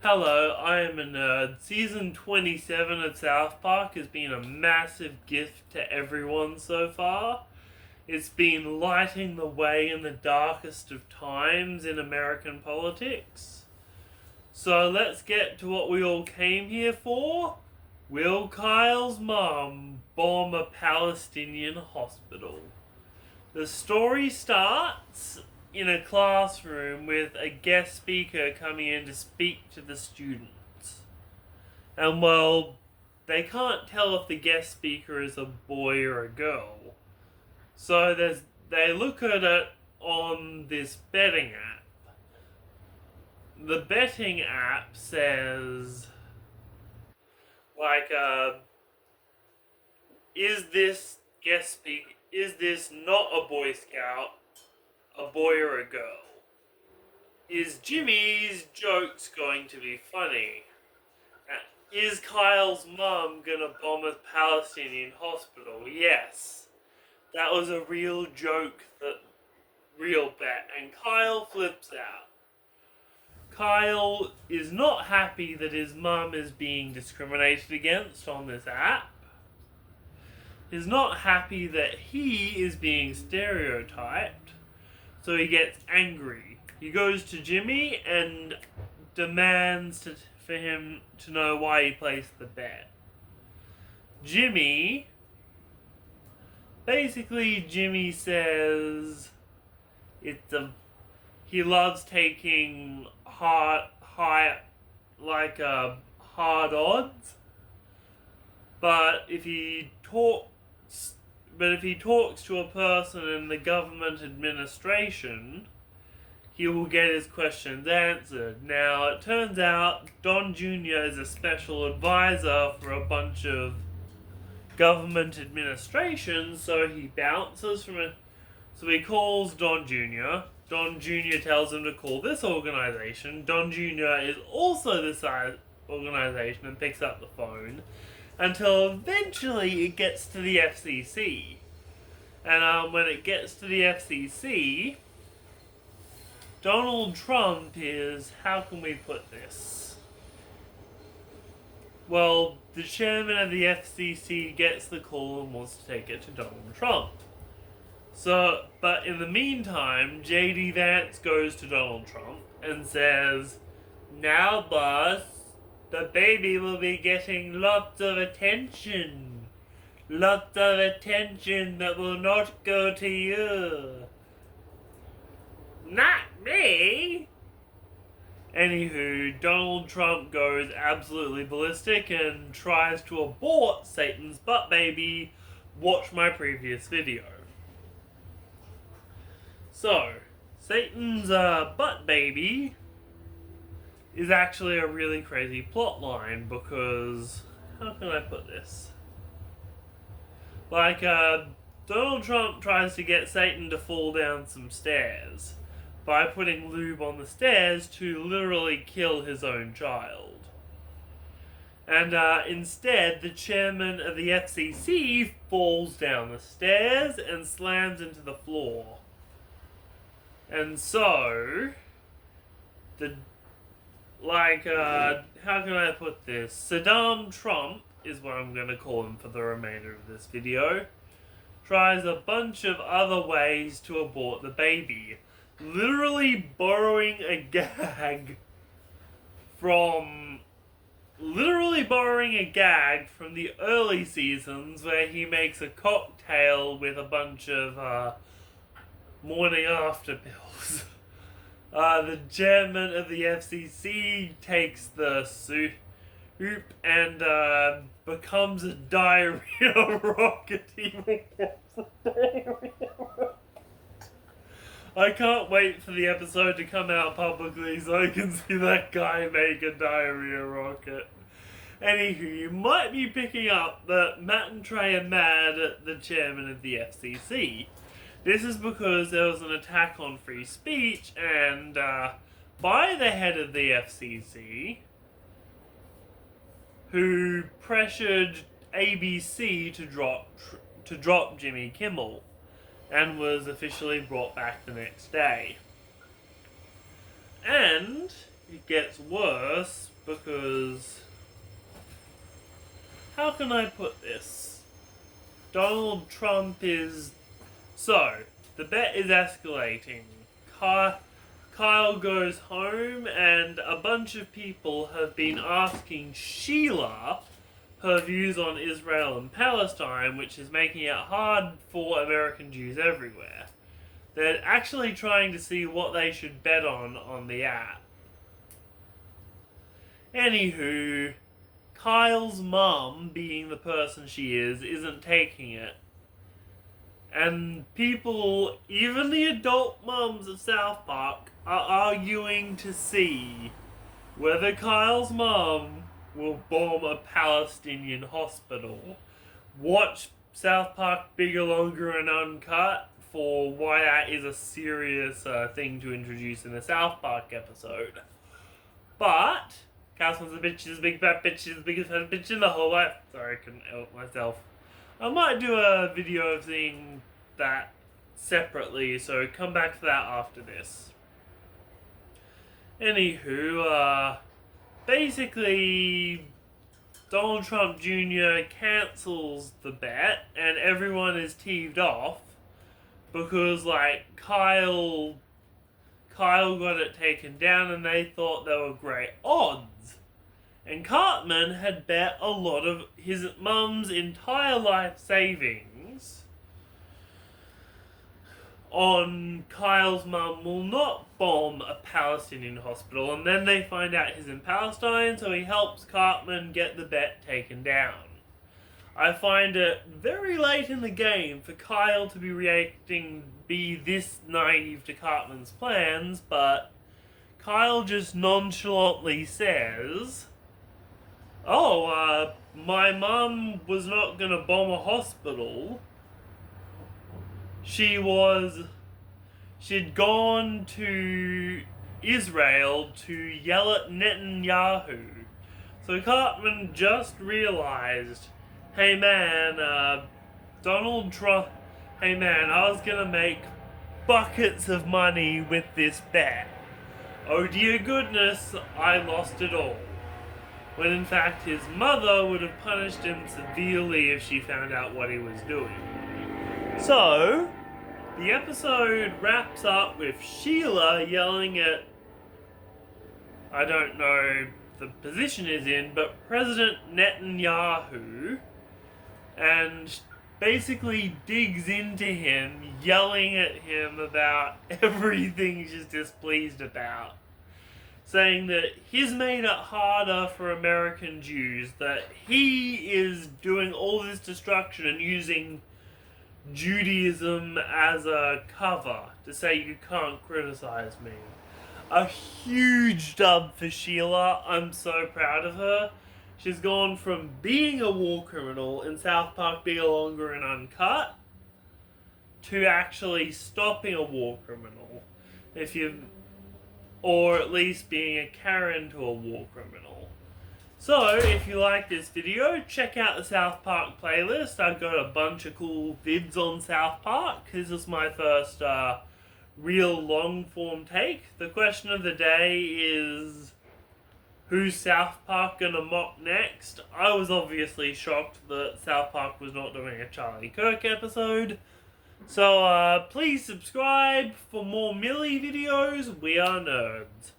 Hello, I am a nerd. Season 27 of South Park has been a massive gift to everyone so far. It's been lighting the way in the darkest of times in American politics. So let's get to what we all came here for. Will Kyle's mom bomb a Palestinian hospital? The story starts in a classroom with a guest speaker coming in to speak to the students. And well, they can't tell if the guest speaker is a boy or a girl. So they look at it on this betting app. The betting app says, like, is this not a Boy Scout, a boy or a girl? Is Jimmy's jokes going to be funny? Is Kyle's mum gonna bomb a Palestinian hospital? Yes. That was a real joke, real bet, and Kyle flips out. Kyle is not happy that his mum is being discriminated against on this app. He's not happy that he is being stereotyped, so he gets angry. He goes to Jimmy and demands for him to know why he placed the bet. Jimmy says he loves taking hard odds, but if he talks to a person in the government administration, he will get his questions answered. Now, it turns out Don Jr. is a special advisor for a bunch of government administration, so he bounces from it. So he calls Don Jr. Don Jr. tells him to call this organization. Don Jr. is also this organization and picks up the phone until eventually it gets to the FCC. And when it gets to the FCC, Donald Trump is, how can we put this? Well, the chairman of the FCC gets the call and wants to take it to Donald Trump. So, but in the meantime, J.D. Vance goes to Donald Trump and says, "Now, boss, the baby will be getting lots of attention. Lots of attention that will not go to you." Not me! Anywho, Donald Trump goes absolutely ballistic and tries to abort Satan's butt baby. Watch my previous video. So, Satan's butt baby is actually a really crazy plot line because, how can I put this? Like, Donald Trump tries to get Satan to fall down some stairs by putting lube on the stairs to literally kill his own child. And instead, the chairman of the FCC falls down the stairs and slams into the floor. And so, how can I put this? Saddam Trump is what I'm going to call him for the remainder of this video, tries a bunch of other ways to abort the baby. Literally borrowing a gag from the early seasons where he makes a cocktail with a bunch of morning after pills. The chairman of the FCC takes the soup and becomes a diarrhea rocket. I can't wait for the episode to come out publicly so I can see that guy make a diarrhea rocket. Anywho, you might be picking up that Matt and Trey are mad at the chairman of the FCC. This is because there was an attack on free speech and by the head of the FCC, who pressured ABC to drop Jimmy Kimmel, and was officially brought back the next day. And it gets worse because... How can I put this? Donald Trump is... So, the bet is escalating. Kyle goes home and a bunch of people have been asking Sheila her views on Israel and Palestine, which is making it hard for American Jews everywhere. They're actually trying to see what they should bet on the app. Anywho, Kyle's mum, being the person she is, isn't taking it. And people, even the adult mums of South Park, are arguing to see whether Kyle's mum will bomb a Palestinian hospital. Watch South Park Bigger, Longer and Uncut for why that is a serious thing to introduce in a South Park episode. But Carson's a bitch, is a big fat bitch, is the biggest fat bitch in the whole life. Sorry, I couldn't help myself. I might do a video of seeing that separately, so come back to that after this. Anywho, basically, Donald Trump Jr. cancels the bet, and everyone is teed off because, like, Kyle got it taken down, and they thought they were great odds. And Cartman had bet a lot of his mum's entire life savings on Kyle's mum will not bomb a Palestinian hospital, and then they find out he's in Palestine, so he helps Cartman get the bet taken down. I find it very late in the game for Kyle to be this naive to Cartman's plans, but Kyle just nonchalantly says, "Oh, my mum was not gonna bomb a hospital. She'd gone to Israel to yell at Netanyahu." So Cartman just realized, hey man, Donald Trump, hey man, I was gonna make buckets of money with this bet. Oh dear goodness, I lost it all. When in fact his mother would have punished him severely if she found out what he was doing. So, the episode wraps up with Sheila yelling at, I don't know the position is in, but President Netanyahu, and basically digs into him, yelling at him about everything she's displeased about. Saying that he's made it harder for American Jews, that he is doing all this destruction and using Judaism as a cover to say you can't criticize me. A huge dub for Sheila. I'm so proud of her. She's gone from being a war criminal in South Park Bigger, Longer and Uncut to actually stopping a war criminal. Or at least being a Karen to a war criminal. So, if you like this video, check out the South Park playlist. I've got a bunch of cool vids on South Park. This is my first real long-form take. The question of the day is, who's South Park gonna mock next? I was obviously shocked that South Park was not doing a Charlie Kirk episode. So please subscribe for more Millie videos. We are nerds.